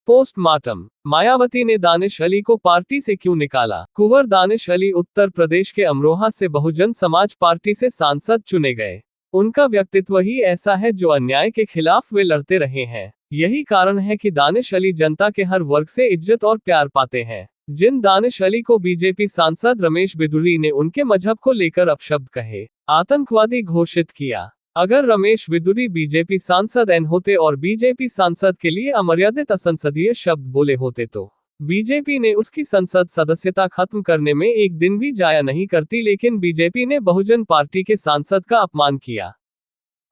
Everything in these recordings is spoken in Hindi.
पोस्टमार्टम, मायावती ने दानिश अली को पार्टी से क्यों निकाला? कुंवर दानिश अली उत्तर प्रदेश के अमरोहा से बहुजन समाज पार्टी से सांसद चुने गए। उनका व्यक्तित्व ही ऐसा है जो अन्याय के खिलाफ वे लड़ते रहे हैं। यही कारण है कि दानिश अली जनता के हर वर्ग से इज्जत और प्यार पाते हैं। जिन दानिश अली को बीजेपी सांसद रमेश बिदुरी ने उनके मजहब को लेकर अपशब्द कहे, आतंकवादी घोषित किया। अगर रमेश बिदुरी बीजेपी सांसद एन होते और बीजेपी सांसद के लिए अमर्यादित असंसदीय शब्द बोले होते तो बीजेपी ने उसकी संसद सदस्यता खत्म करने में एक दिन भी जाया नहीं करती, लेकिन बीजेपी ने बहुजन पार्टी के सांसद का अपमान किया,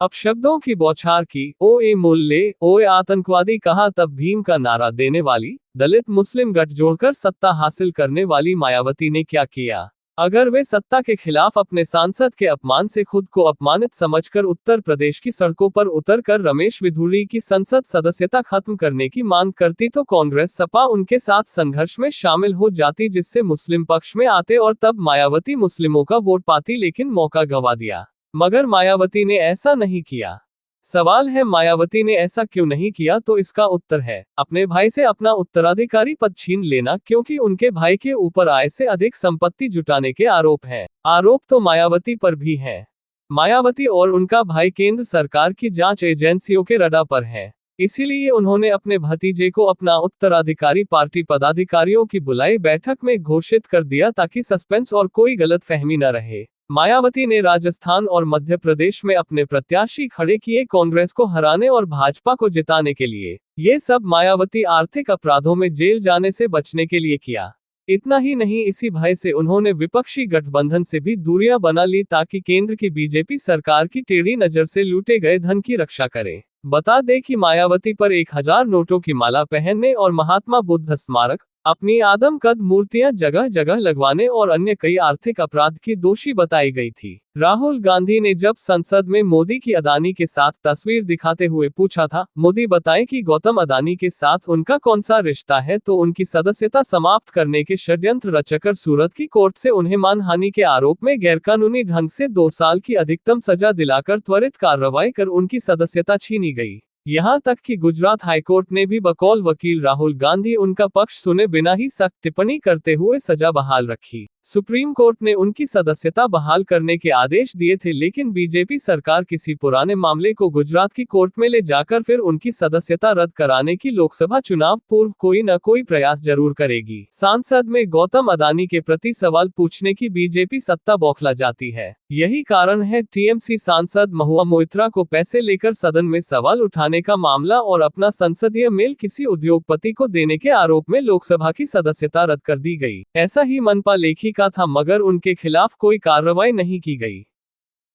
अपशब्दों की बौछार की, ओए मुल्ले, ओए आतंकवादी कहा। तब भीम का नारा देने वाली, दलित मुस्लिम गठजोड़ सत्ता हासिल करने वाली मायावती ने क्या किया? अगर वे सत्ता के खिलाफ अपने सांसद के अपमान से खुद को अपमानित समझकर उत्तर प्रदेश की सड़कों पर उतरकर रमेश बिदुरी की संसद सदस्यता खत्म करने की मांग करती तो कांग्रेस सपा उनके साथ संघर्ष में शामिल हो जाती, जिससे मुस्लिम पक्ष में आते और तब मायावती मुस्लिमों का वोट पाती, लेकिन मौका गंवा दिया। मगर मायावती ने ऐसा नहीं किया। सवाल है मायावती ने ऐसा क्यों नहीं किया? तो इसका उत्तर है अपने भाई से अपना उत्तराधिकारी पद छीन लेना, क्योंकि उनके भाई के ऊपर आय से अधिक संपत्ति जुटाने के आरोप हैं। आरोप तो मायावती पर भी हैं। मायावती और उनका भाई केंद्र सरकार की जांच एजेंसियों के रडार पर हैं। इसीलिए उन्होंने अपने भतीजे को अपना उत्तराधिकारी पार्टी पदाधिकारियों की बुलाई बैठक में घोषित कर दिया, ताकि सस्पेंस और कोई गलतफहमी न रहे। मायावती ने राजस्थान और मध्य प्रदेश में अपने प्रत्याशी खड़े किए कांग्रेस को हराने और भाजपा को जिताने के लिए। ये सब मायावती आर्थिक अपराधों में जेल जाने से बचने के लिए किया। इतना ही नहीं, इसी भय से उन्होंने विपक्षी गठबंधन से भी दूरियां बना ली, ताकि केंद्र की बीजेपी सरकार की टेढ़ी नजर से लूटे गए धन की रक्षा करें। बता दें कि मायावती पर 1000 नोटों की माला पहनने और महात्मा बुद्ध स्मारक, अपनी आदमकद मूर्तियां जगह जगह लगवाने और अन्य कई आर्थिक अपराध की दोषी बताई गई थी। राहुल गांधी ने जब संसद में मोदी की अदानी के साथ तस्वीर दिखाते हुए पूछा था, मोदी बताएं कि गौतम अदानी के साथ उनका कौन सा रिश्ता है, तो उनकी सदस्यता समाप्त करने के षड्यंत्र रचकर सूरत की कोर्ट से उन्हें मानहानि के आरोप में गैरकानूनी ढंग से 2 साल की अधिकतम सजा दिलाकर त्वरित कार्रवाई कर उनकी सदस्यता छीनी गई। यहां तक कि गुजरात हाईकोर्ट ने भी बकौल वकील राहुल गांधी उनका पक्ष सुने बिना ही सख्त टिप्पणी करते हुए सजा बहाल रखी। सुप्रीम कोर्ट ने उनकी सदस्यता बहाल करने के आदेश दिए थे, लेकिन बीजेपी सरकार किसी पुराने मामले को गुजरात की कोर्ट में ले जाकर फिर उनकी सदस्यता रद्द कराने की लोकसभा चुनाव पूर्व कोई न कोई प्रयास जरूर करेगी। संसद में गौतम अदानी के प्रति सवाल पूछने की बीजेपी सत्ता बौखला जाती है। यही कारण है टीएमसी सांसद महुआ मोइत्रा को पैसे लेकर सदन में सवाल उठाने का मामला और अपना संसदीय मेल किसी उद्योगपति को देने के आरोप में लोकसभा की सदस्यता रद्द कर दी गई। ऐसा ही मनपा लेखी का था, मगर उनके खिलाफ कोई कार्रवाई नहीं की गई।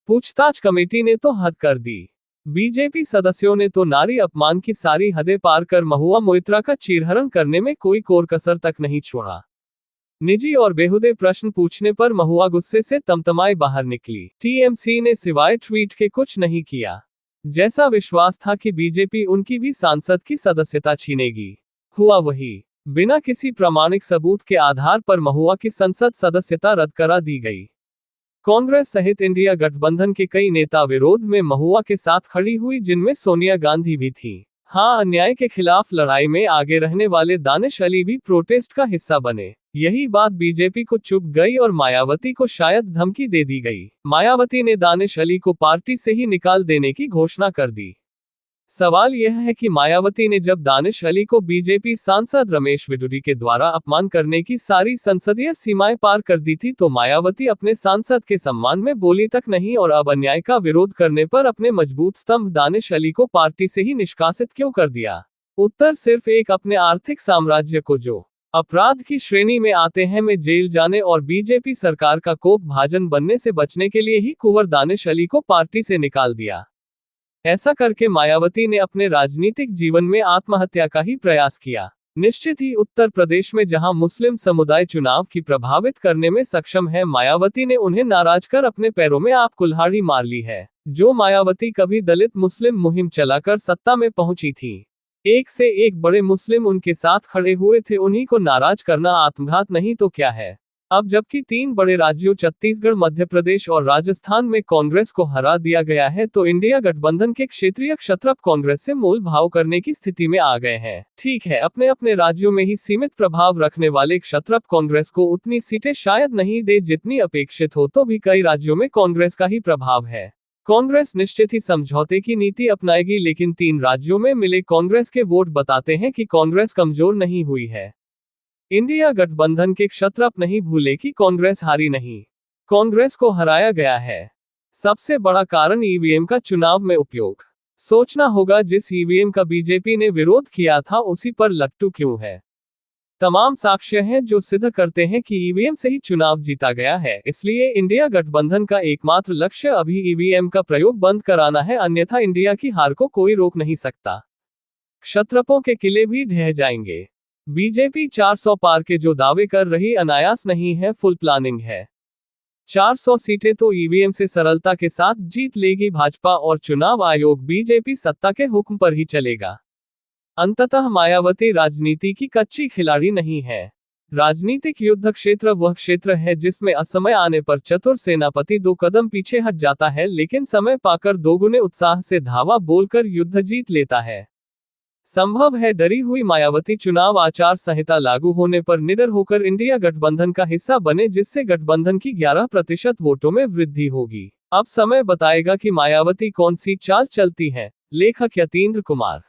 पूछताछ कमेटी ने तो हद कर दी। बीजेपी सदस्यों ने तो नारी अपमान की सारी हदें पार कर महुआ मोइत्रा का चीरहरण करने में कोई कोर कसर तक नहीं छोड़ा। निजी और बेहुदे प्रश्न पूछने पर महुआ गुस्से से तमतमाए बाहर निकली। टीएमसी ने सिवाय ट्वीट के कुछ नहीं किया। जैसा विश्वास था कि बीजेपी उनकी भी सांसद की सदस्यता छीनेगी, हुआ वही। बिना किसी प्रामाणिक सबूत के आधार पर महुआ की संसद सदस्यता रद्द करा दी गई। कांग्रेस सहित इंडिया गठबंधन के कई नेता विरोध में महुआ के साथ खड़ी हुई, जिनमें सोनिया गांधी भी थी। हाँ, अन्याय के खिलाफ लड़ाई में आगे रहने वाले दानिश अली भी प्रोटेस्ट का हिस्सा बने। यही बात बीजेपी को चुभ गई और मायावती को शायद धमकी दे दी गई। मायावती ने दानिश अली को पार्टी से ही निकाल देने की घोषणा कर दी। सवाल यह है कि मायावती ने जब दानिश अली को बीजेपी सांसद रमेश बिदुरी के द्वारा अपमान करने की सारी संसदीय सीमाएं पार कर दी थी, तो मायावती अपने सांसद के सम्मान में बोली तक नहीं और अब अन्याय का विरोध करने पर अपने मजबूत स्तंभ दानिश अली को पार्टी से ही निष्कासित क्यों कर दिया? उत्तर सिर्फ एक, अपने आर्थिक साम्राज्य को जो अपराध की श्रेणी में आते हैं में जेल जाने और बीजेपी सरकार का कोप भाजन बनने से बचने के लिए ही कुंवर दानिश अली को पार्टी से निकाल दिया। ऐसा करके मायावती ने अपने राजनीतिक जीवन में आत्महत्या का ही प्रयास किया। निश्चित ही उत्तर प्रदेश में जहां मुस्लिम समुदाय चुनाव की प्रभावित करने में सक्षम है, मायावती ने उन्हें नाराज कर अपने पैरों में आप कुल्हाड़ी मार ली है। जो मायावती कभी दलित मुस्लिम मुहिम चलाकर सत्ता में पहुंची थी, एक से एक बड़े मुस्लिम उनके साथ खड़े हुए थे, उन्हीं को नाराज करना आत्मघात नहीं तो क्या है। अब जबकि 3 बड़े राज्यों छत्तीसगढ़, मध्य प्रदेश और राजस्थान में कांग्रेस को हरा दिया गया है, तो इंडिया गठबंधन के क्षेत्रीय क्षत्रप कांग्रेस से मोल भाव करने की स्थिति में आ गए हैं। ठीक है, अपने अपने राज्यों में ही सीमित प्रभाव रखने वाले क्षत्रप कांग्रेस को उतनी सीटें शायद नहीं दे जितनी अपेक्षित हो, तो भी कई राज्यों में कांग्रेस का ही प्रभाव है। कांग्रेस निश्चित ही समझौते की नीति अपनाएगी, लेकिन 3 राज्यों में मिले कांग्रेस के वोट बताते हैं कि कांग्रेस कमजोर नहीं हुई है। इंडिया गठबंधन के क्षत्रप नहीं भूले कि कांग्रेस हारी नहीं, कांग्रेस को हराया गया है। सबसे बड़ा कारण ईवीएम का चुनाव में उपयोग। सोचना होगा, जिस ईवीएम का बीजेपी ने विरोध किया था उसी पर लट्टू क्यों है। तमाम साक्ष्य हैं जो सिद्ध करते हैं कि ईवीएम से ही चुनाव जीता गया है। इसलिए इंडिया गठबंधन का एकमात्र लक्ष्य अभी ईवीएम का प्रयोग बंद कराना है, अन्यथा इंडिया की हार को कोई रोक नहीं सकता। क्षत्रपों के किले भी ढह जाएंगे। बीजेपी 400 पार के जो दावे कर रही अनायास नहीं है, फुल प्लानिंग है। 400 सीटें तो ईवीएम से सरलता के साथ जीत लेगी भाजपा, और चुनाव आयोग बीजेपी सत्ता के हुक्म पर ही चलेगा। अंततः मायावती राजनीति की कच्ची खिलाड़ी नहीं है। राजनीतिक युद्ध क्षेत्र वह क्षेत्र है जिसमें असमय आने पर चतुर सेनापति 2 कदम पीछे हट जाता है, लेकिन समय पाकर दोगुने उत्साह से धावा बोलकर युद्ध जीत लेता है। संभव है डरी हुई मायावती चुनाव आचार संहिता लागू होने पर निडर होकर इंडिया गठबंधन का हिस्सा बने, जिससे गठबंधन की 11% वोटों में वृद्धि होगी। अब समय बताएगा कि मायावती कौन सी चाल चलती है। लेखक यतीन्द्र कुमार।